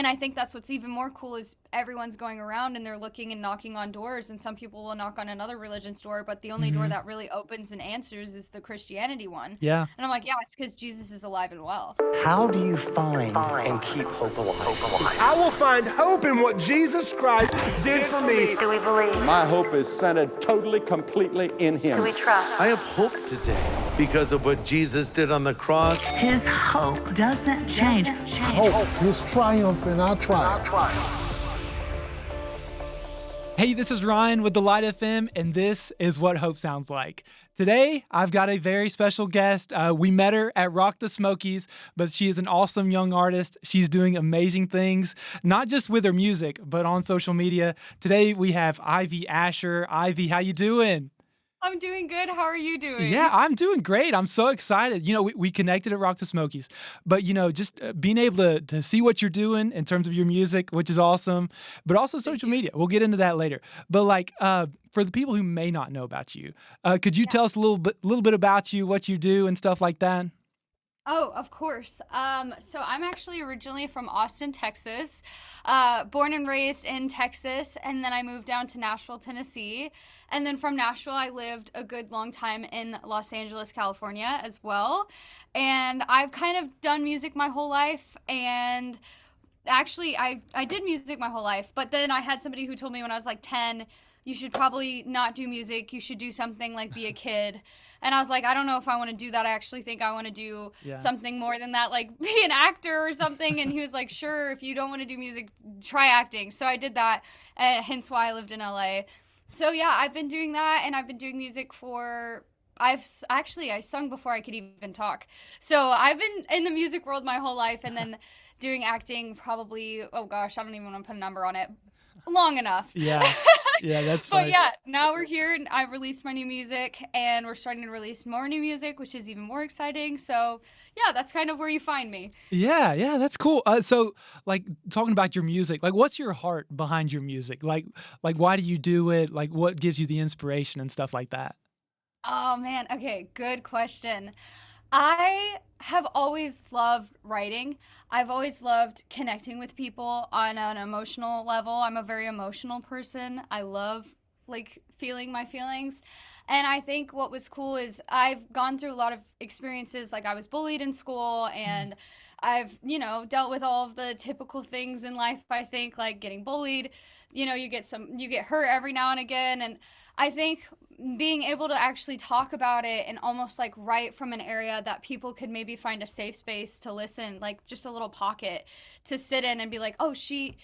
And I think that's what's even more cool is everyone's going around and they're looking and knocking on doors, and some people will knock on another religion's door, but the only door Hmm. that really opens and answers is the Christianity one. Yeah. And I'm like, yeah, it's because Jesus is alive and well. How do you find and keep hope alive? I will find hope in what Jesus Christ did for me. Do we believe? My hope is centered totally, completely in Him. Do we trust? I have hope today because of what Jesus did on the cross. His hope doesn't change. Hope is triumph in our triumph. Hey, this is Ryan with The Light FM, and this is what hope sounds like. Today, I've got a very special guest. We met her at Rock the Smokies, but she is an awesome young artist. She's doing amazing things, not just with her music, but on social media. Today, we have Ivey Asher. Ivey, how you doing? I'm doing good. How are you doing? Yeah, I'm doing great. I'm so excited. We connected at Rock the Smokies, but just being able to see what you're doing in terms of your music, which is awesome, but also social media. We'll get into that later. But for the people who may not know about you, could you tell us a little bit about you, what you do and stuff like that? Oh, of course. So I'm actually originally from Austin, Texas, born and raised in Texas, and then I moved down to Nashville, Tennessee. And then from Nashville, I lived a good long time in Los Angeles, California as well. And I've kind of done music my whole life. And actually, I did music my whole life, but then I had somebody who told me when I was like 10, you should probably not do music. You should do something like be a kid. And I was like, I don't know if I want to do that. I actually think I want to do something more than that, like be an actor or something. And he was like, sure, if you don't want to do music, try acting. So I did that, hence why I lived in LA. So yeah, I've been doing that, and I've been doing music I sung before I could even talk. So I've been in the music world my whole life, and then doing acting probably, oh gosh, I don't even want to put a number on it, long enough. Yeah. Yeah, that's funny. But yeah, now we're here, and I've released my new music, and we're starting to release more new music, which is even more exciting. So yeah, that's kind of where you find me. Yeah, that's cool. So, talking about your music, what's your heart behind your music? Like, why do you do it? Like, what gives you the inspiration and stuff like that? Oh man, okay, good question. I have always loved writing. I've always loved connecting with people on an emotional level. I'm a very emotional person. I love feeling my feelings. And I think what was cool is I've gone through a lot of experiences. Like I was bullied in school, and I've, dealt with all of the typical things in life. I think like getting bullied, you get hurt every now and again. And I think being able to actually talk about it and almost like write from an area that people could maybe find a safe space to listen, like just a little pocket to sit in and be like, oh, she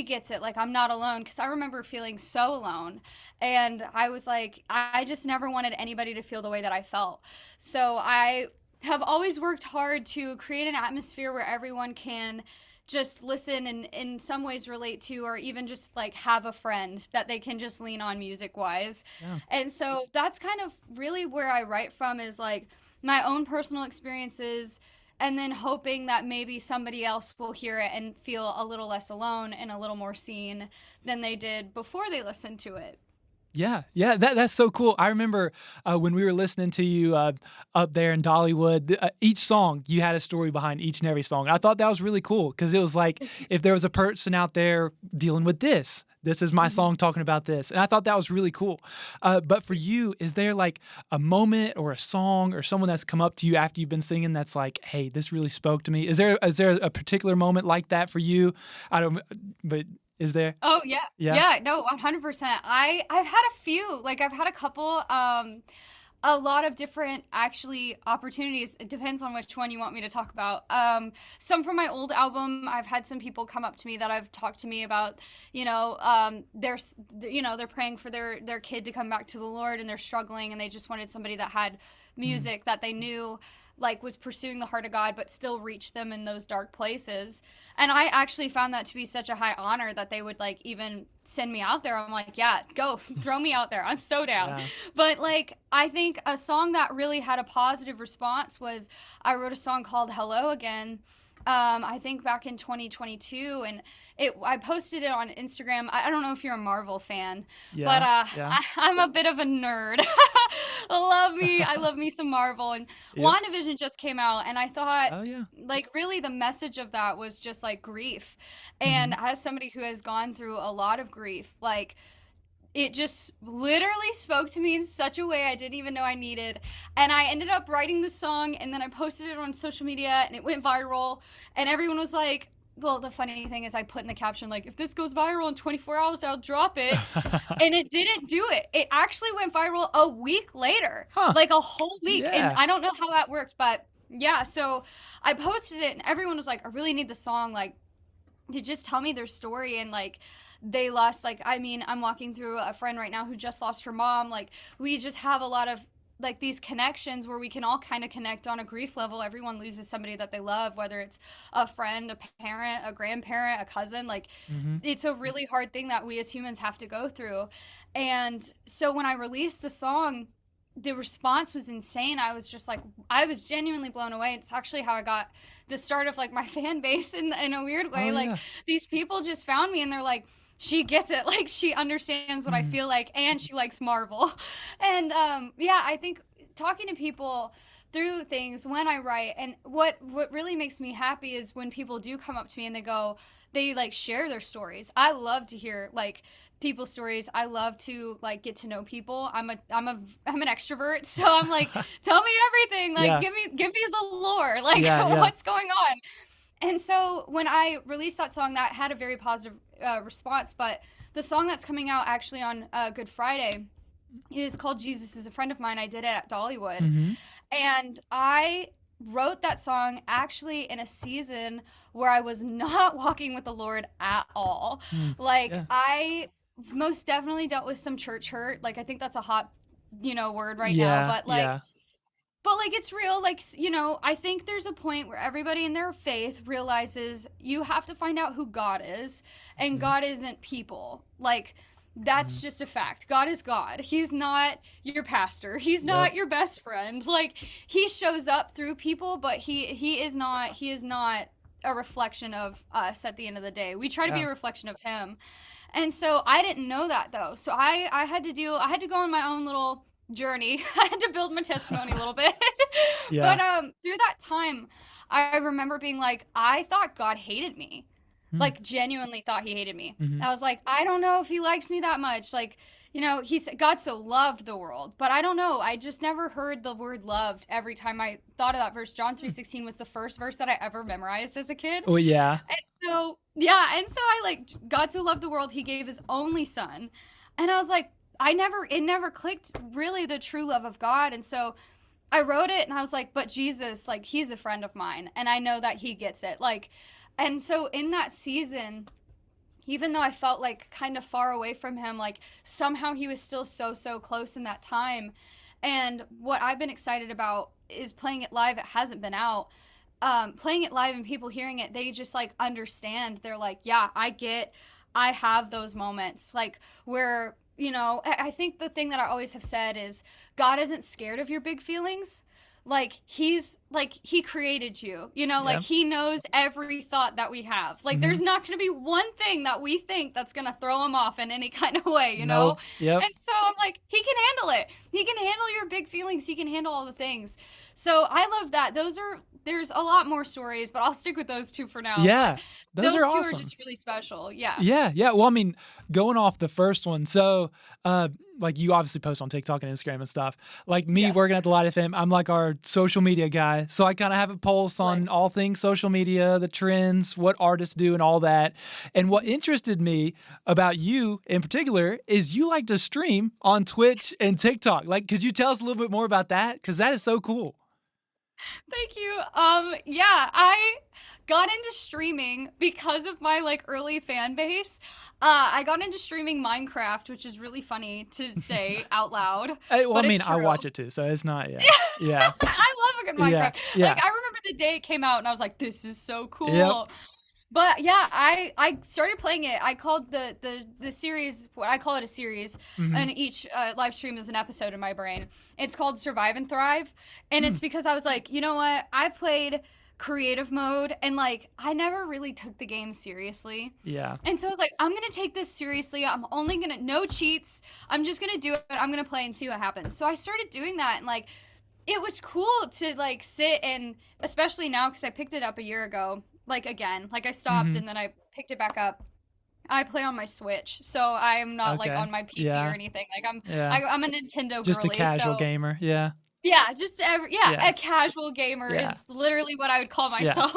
gets it. Like, I'm not alone. Because I remember feeling so alone. And I was like, I just never wanted anybody to feel the way that I felt. So I have always worked hard to create an atmosphere where everyone can just listen and in some ways relate to, or even just like have a friend that they can just lean on music wise. Yeah. And so that's kind of really where I write from, is like my own personal experiences, and then hoping that maybe somebody else will hear it and feel a little less alone and a little more seen than they did before they listened to it. Yeah, that's so cool. I remember when we were listening to you up there in Dollywood, each song, you had a story behind each and every song. I thought that was really cool, because it was like, if there was a person out there dealing with this is my song talking about this. And I thought that was really cool. But for you, is there like a moment or a song or someone that's come up to you after you've been singing that's like, hey, this really spoke to me? Is there a particular moment like that for you? But is there? Oh, yeah. Yeah, no, 100%. I've had a few. Like, I've had a couple, a lot of different, actually, opportunities. It depends on which one you want me to talk about. Some from my old album, I've had some people come up to me that I've talked to me about, they're praying for their kid to come back to the Lord, and they're struggling, and they just wanted somebody that had music that they knew was pursuing the heart of God, but still reach them in those dark places. And I actually found that to be such a high honor that they would even send me out there. I'm like, yeah, go throw me out there. I'm so down. Yeah. But I think a song that really had a positive response was, I wrote a song called Hello Again. I think back in 2022, and I posted it on Instagram. I don't know if you're a Marvel fan, but Yeah. I'm a bit of a nerd. I love me some Marvel, and Yep. WandaVision just came out, and I thought, Oh yeah. like, really the message of that was just like grief. Hmm. And as somebody who has gone through a lot of grief, like, it just literally spoke to me in such a way I didn't even know I needed. And I ended up writing the song, and then I posted it on social media, and it went viral. And everyone was like, well, the funny thing is I put in the caption, like, if this goes viral in 24 hours, I'll drop it. And it didn't do it. It actually went viral a week later, Huh. like a whole week. And Yeah. I don't know how that worked, but yeah. So I posted it, and everyone was like, I really need the song, like, to just tell me their story. And like, they lost, like, I mean, I'm walking through a friend right now who just lost her mom. Like, we just have a lot of like these connections where we can all kind of connect on a grief level. Everyone loses somebody that they love, whether it's a friend, a parent, a grandparent, a cousin. Like, Hmm. it's a really hard thing that we as humans have to go through. And so when I released the song, the response was insane. I was just like, I was genuinely blown away. It's actually how I got the start of like my fan base in a weird way. Oh Like, yeah. these people just found me, and they're like, she gets it. Like, she understands what I Mhm. feel like, and she likes Marvel. And yeah, I think talking to people through things when I write, and what really makes me happy is when people do come up to me and they like share their stories. I love to hear like people's stories. I love to like get to know people. I'm an extrovert, so I'm like, tell me everything. Like, Yeah. give me the lore. Like, Yeah. what's going on? And so when I released that song, that had a very positive response. But the song that's coming out actually on Good Friday is called Jesus is a Friend of Mine. I did it at Dollywood. Hmm. And I wrote that song actually in a season where I was not walking with the Lord at all. Like, Yeah. I most definitely dealt with some church hurt. Like, I think that's a hot, word right now. Yeah. But like, Yeah. it's real. Like, I think there's a point where everybody in their faith realizes you have to find out who God is, and God isn't people. Like, that's just a fact. God is God. He's not your pastor. He's not Yep. your best friend. Like, he shows up through people, but he is not a reflection of us at the end of the day. We try to be Yeah. a reflection of him. And so I didn't know that though. So I had to go on my own little journey. I had to build my testimony a little bit. Yeah. But through that time, I remember being like, I thought God hated me. Like, genuinely thought he hated me. Mhm. I was like, I don't know if he likes me that much. Like, he said God so loved the world, but I don't know. I just never heard the word loved every time I thought of that verse. John 3:16 was the first verse that I ever memorized as a kid. Well, yeah. And so, yeah, and so I like, God so loved the world, he gave his only son. And I was like, it never clicked really the true love of God. And so I wrote it, and I was like, but Jesus, like, he's a friend of mine, and I know that he gets it. Like, and so in that season, even though I felt like kind of far away from him, like, somehow he was still so close in that time. And what I've been excited about is playing it live. It hasn't been out. Playing it live and people hearing it, they just like understand. They're like, yeah, I have those moments like where, I think the thing that I always have said is God isn't scared of your big feelings. Like, he created you, like, Yeah. he knows every thought that we have. Like, there's not going to be one thing that we think that's going to throw him off in any kind of way, No. Yep. And so I'm like, he can handle it. He can handle your big feelings. He can handle all the things. So I love that. There's a lot more stories, but I'll stick with those two for now. Yeah. But Those those are two awesome. are just really special. Yeah. Yeah, yeah. Well, I mean, going off the first one, so like you obviously post on TikTok and Instagram and stuff. Like me Yes. working at the Light FM, I'm like our social media guy. So I kind of have a pulse on Right. all things social media, the trends, what artists do and all that. And what interested me about you in particular is you like to stream on Twitch and TikTok. Like, could you tell us a little bit more about that? Because that is so cool. Thank you. Yeah, I got into streaming because of my like early fan base. I got into streaming Minecraft, which is really funny to say out loud. Well, but I mean, it's I true. watch it too, so it's not, yeah. Yeah. I love a good Minecraft. Yeah. Like, I remember the day it came out, and I was like, "This is so cool." Yep. But yeah, I started playing it. I called the series, I call it a series, and each live stream is an episode in my brain. It's called Survive and Thrive, and it's because I was like, you know what? I've played creative mode, and like I never really took the game seriously. Yeah. And so I was like, I'm gonna take this seriously. I'm only gonna no cheats. I'm just gonna do it. I'm gonna play and see what happens. So I started doing that, and like it was cool to like sit and, especially now because I picked it up a year ago. Like again, like I stopped and then I picked it back up. I play on my Switch, so I'm not like Okay. on my PC Yeah. or anything. Like Yeah. I'm a Nintendo Just a girly, casual so gamer. Yeah. yeah, just Yeah. a casual gamer Yeah. is literally what I would call Yeah. myself.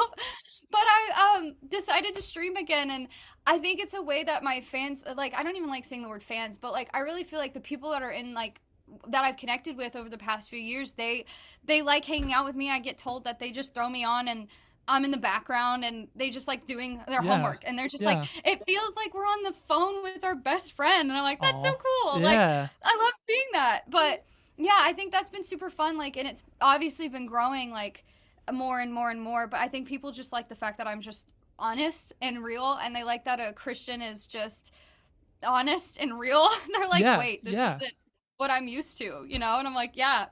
But I decided to stream again, and I think it's a way that my fans, like, I don't even like saying the word fans, but like I really feel like the people that are in like that I've connected with over the past few years, they like hanging out with me. I get told that they just throw me on and I'm in the background and they just like doing their Yeah. homework, and they're just Yeah. like, it feels like we're on the phone with our best friend, and I'm like, that's so Aw. cool. Like Yeah. I love being that. But yeah, I think that's been super fun, like, and it's obviously been growing like more and more and more, but I think people just like the fact that I'm just honest and real, and they like that a Christian is just honest and real. They're like, Yeah. wait, this Yeah. isn't what I'm used to, you know? And I'm like, yeah,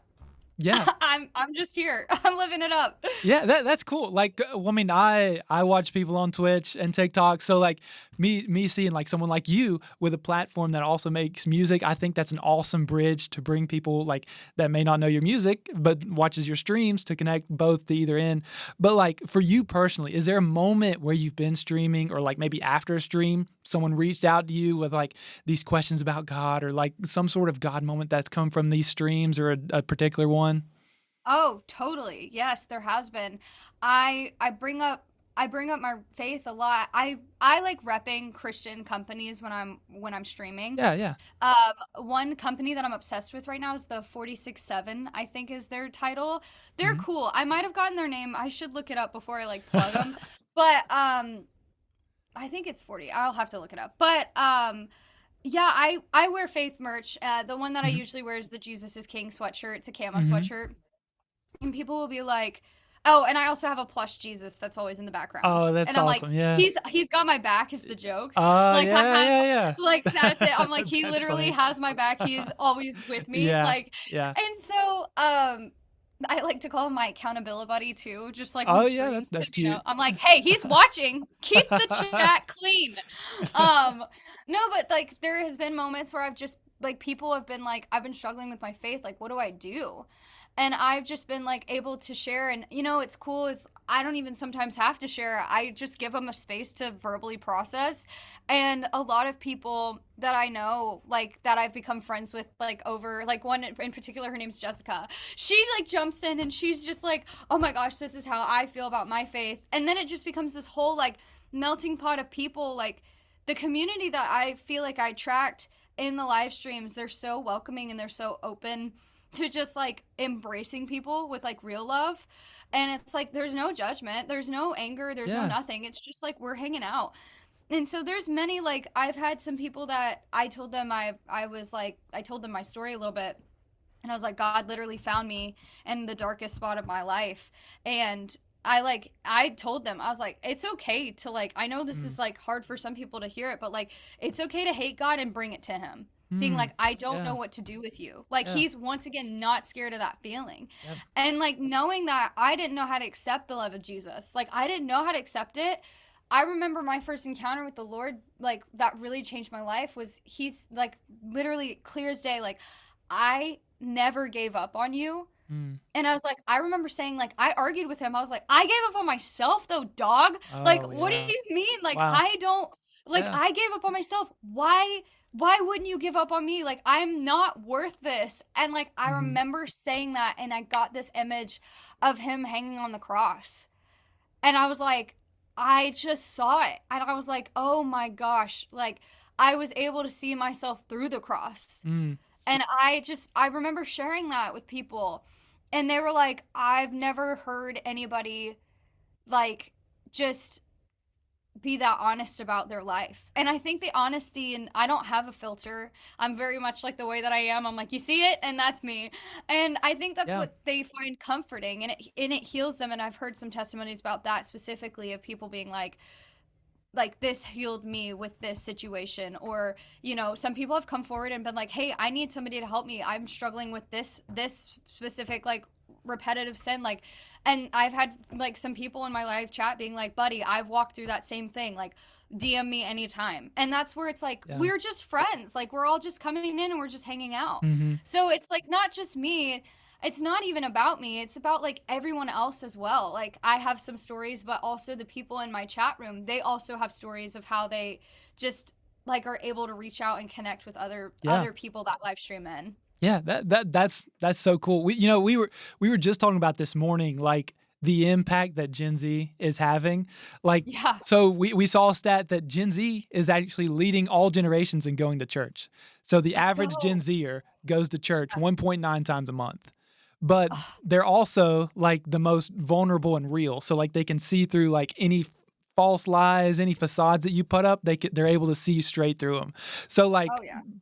Yeah. I'm just here. I'm living it up. Yeah, that's cool. Like, well, I mean, I watch people on Twitch and TikTok, so like me seeing like someone like you with a platform that also makes music, I think that's an awesome bridge to bring people like that may not know your music but watches your streams to connect both to either end. But like for you personally, is there a moment where you've been streaming or like maybe after a stream, someone reached out to you with like these questions about God or like some sort of God moment that's come from these streams or a particular one? Oh, totally. Yes, there has been. I bring up my faith a lot. I like repping Christian companies when I'm streaming. Yeah, yeah. One company that I'm obsessed with right now is the 46.7, I think is their title. They're cool. I might have gotten their name. I should look it up before I like plug them. But I think it's 40. I'll have to look it up. But yeah, I wear faith merch. The one that I usually wear is the Jesus is King sweatshirt. It's a camo sweatshirt. And people will be like, oh, and I also have a plush Jesus that's always in the background. Oh, that's and I'm awesome. like, Yeah. he's got my back is the joke. Oh, Like yeah, I have, yeah. like that's it. I'm like, he That's literally funny. has my back. He's always with me. Yeah, Like, yeah. and so I like to call him my accountability buddy too, just like Oh, on yeah, streams, that's 'cause, you know, cute. I'm like, hey, he's watching. Keep the chat clean. No, but like there has been moments where I've just like people have been like, I've been struggling with my faith. Like, what do I do? And I've just been like able to share, and you know, it's cool is I don't even sometimes have to share. I just give them a space to verbally process. And a lot of people that I know, like that I've become friends with, like over like one in particular, her name's Jessica. She like jumps in and she's just like, oh my gosh, this is how I feel about my faith. And then it just becomes this whole like melting pot of people. Like the community that I feel like I attract in the live streams, they're so welcoming and they're so open to just like embracing people with like real love. And it's like there's no judgment, there's no anger, there's no Yeah. nothing. It's just like we're hanging out. And so there's many, like I've had some people that I told them I told them my story a little bit, and I was like, God literally found me in the darkest spot of my life. And I told them, I was like, it's okay to like, I know this is like hard for some people to hear it, but like it's okay to hate God and bring it to him. Being like, I don't Yeah. know what to do with you. Like Yeah. he's once again not scared of that feeling. Yep. And like knowing that I didn't know how to accept the love of Jesus. Like I didn't know how to accept it. I remember my first encounter with the Lord, like that really changed my life, was he's like literally clear as day, like I never gave up on you. And I was like, I remember saying, like, I argued with him. I was like, I gave up on myself though, dog. Like, Oh, what do yeah. you mean? Like, Wow. I don't, like, Yeah. I gave up on myself. Why wouldn't you give up on me? Like, I'm not worth this. And like, I remember saying that, and I got this image of him hanging on the cross. And I was like, I just saw it. And I was like, oh my gosh. Like, I was able to see myself through the cross. Mm. And I remember sharing that with people, and they were like, I've never heard anybody like just be that honest about their life. And I think the honesty, and I don't have a filter. I'm very much like the way that I am. I'm like, you see it, and that's me. And I think that's Yeah. what they find comforting, and it heals them. And I've heard some testimonies about that specifically, of people being like this healed me with this situation. Or, you know, some people have come forward and been like, hey, I need somebody to help me. I'm struggling with this specific like repetitive sin. Like, and I've had like some people in my live chat being like, buddy, I've walked through that same thing. Like, DM me anytime. And that's where it's like, we're just friends. Like, we're all just coming in and we're just hanging out. So it's like, not just me. It's not even about me. It's about like everyone else as well. Like, I have some stories, but also the people in my chat room, they also have stories of how they just like are able to reach out and connect with other people that live stream in. Yeah, that's so cool. We were just talking about this morning, like the impact that Gen Z is having. Like, so we saw a stat that Gen Z is actually leading all generations in going to church. So the average Gen Zer goes to church 1.9 times a month. But they're also like the most vulnerable and real. So like they can see through like any false lies, any facades that you put up, they're able to see straight through them. So like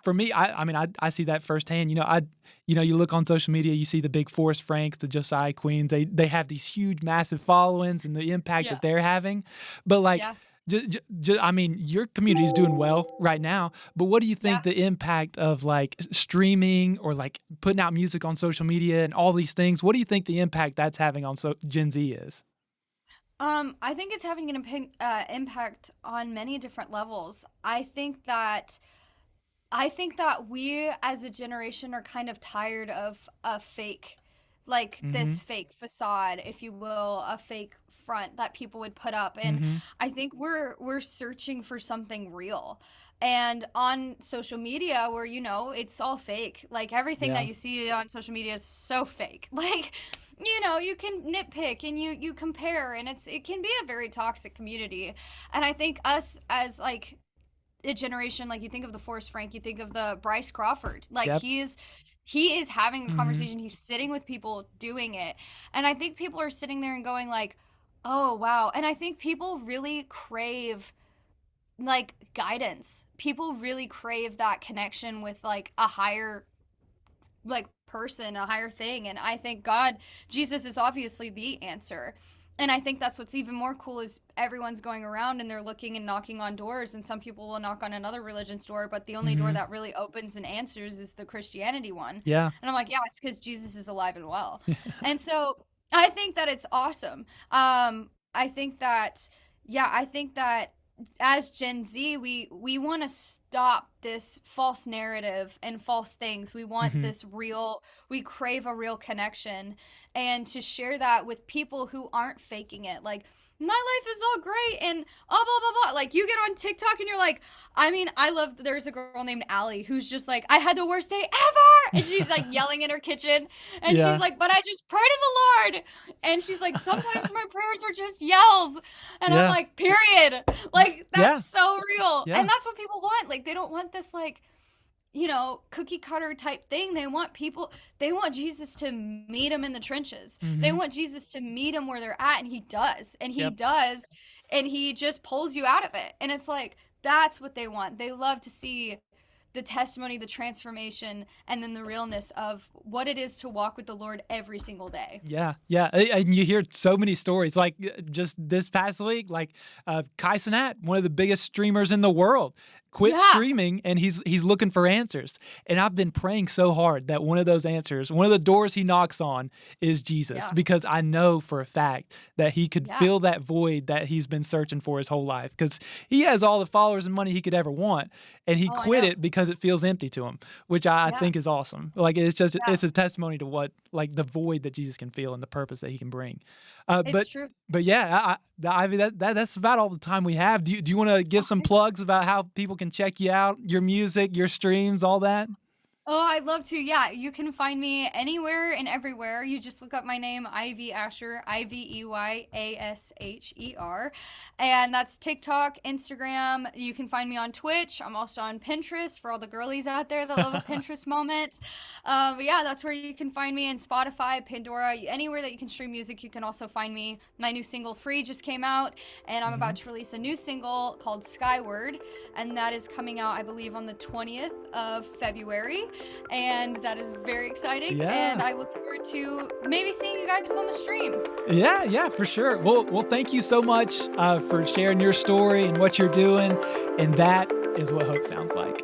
for me, I see that firsthand. You look on social media, you see the big Forrest Franks, the Josiah Queens. They have these huge, massive followings and the impact that they're having. But like, your community is doing well right now, but what do you think the impact of like streaming or like putting out music on social media and all these things, what do you think the impact that's having on Gen Z is? I think it's having an impact on many different levels. I think that we as a generation are kind of tired of a fake, like this fake facade, if you will, a fake front that people would put up. And I think we're searching for something real. And on social media where, it's all fake, like everything that you see on social media is so fake. Like, you can nitpick and you compare, and it can be a very toxic community. And I think us as like a generation, like you think of the Forrest Frank, you think of the Bryce Crawford, like he is having a conversation. He's sitting with people doing it. And I think people are sitting there and going like, oh, wow. And I think people really crave like guidance. People really crave that connection with like a higher like person, a higher thing. And I think Jesus is obviously the answer. And I think that's what's even more cool is everyone's going around and they're looking and knocking on doors, and some people will knock on another religion's door, but the only door that really opens and answers is the Christianity one. Yeah. And I'm like, yeah, it's because Jesus is alive and well. And so I think that it's awesome. I think that as Gen Z, we want to stop this false narrative and false things. We want this real, we crave a real connection, and to share that with people who aren't faking it. Like, my life is all great and blah, blah, blah, blah. Like, you get on TikTok and you're like, there's a girl named Allie who's just like, I had the worst day ever. And she's like yelling in her kitchen. And she's like, but I just pray to the Lord. And she's like, sometimes my prayers are just yells. And I'm like, period. Like, that's so real. And that's what people want. Like, they don't want this like, cookie cutter type thing. They want Jesus to meet them in the trenches. They want Jesus to meet them where they're at, and he does. And he does, and he just pulls you out of it. And it's like, that's what they want. They love to see the testimony, the transformation, and then the realness of what it is to walk with the Lord every single day. Yeah. And you hear so many stories. Like just this past week, like Kai Cenat, one of the biggest streamers in the world, quit streaming, and he's looking for answers. And I've been praying so hard that one of those answers, one of the doors he knocks on is Jesus, because I know for a fact that he could fill that void that he's been searching for his whole life, because he has all the followers and money he could ever want, and he quit it because it feels empty to him, which I think is awesome. Like, it's a testimony to what, like, the void that Jesus can fill and the purpose that he can bring. It's true. But yeah, Ivy, that's about all the time we have. Do you want to give some plugs about how people can check you out, your music, your streams, all that? Oh, I'd love to. Yeah, you can find me anywhere and everywhere. You just look up my name, Ivey Asher, Ivyasher. And that's TikTok, Instagram. You can find me on Twitch. I'm also on Pinterest for all the girlies out there that love a Pinterest moment. But yeah, that's where you can find me, in Spotify, Pandora, anywhere that you can stream music. You can also find me. My new single, Free, just came out, and I'm about to release a new single called Skyward, and that is coming out, I believe, on the 20th of February. And that is very exciting. And I look forward to maybe seeing you guys on the streams. Yeah, for sure. Well, thank you so much for sharing your story and what you're doing. And that is what hope sounds like.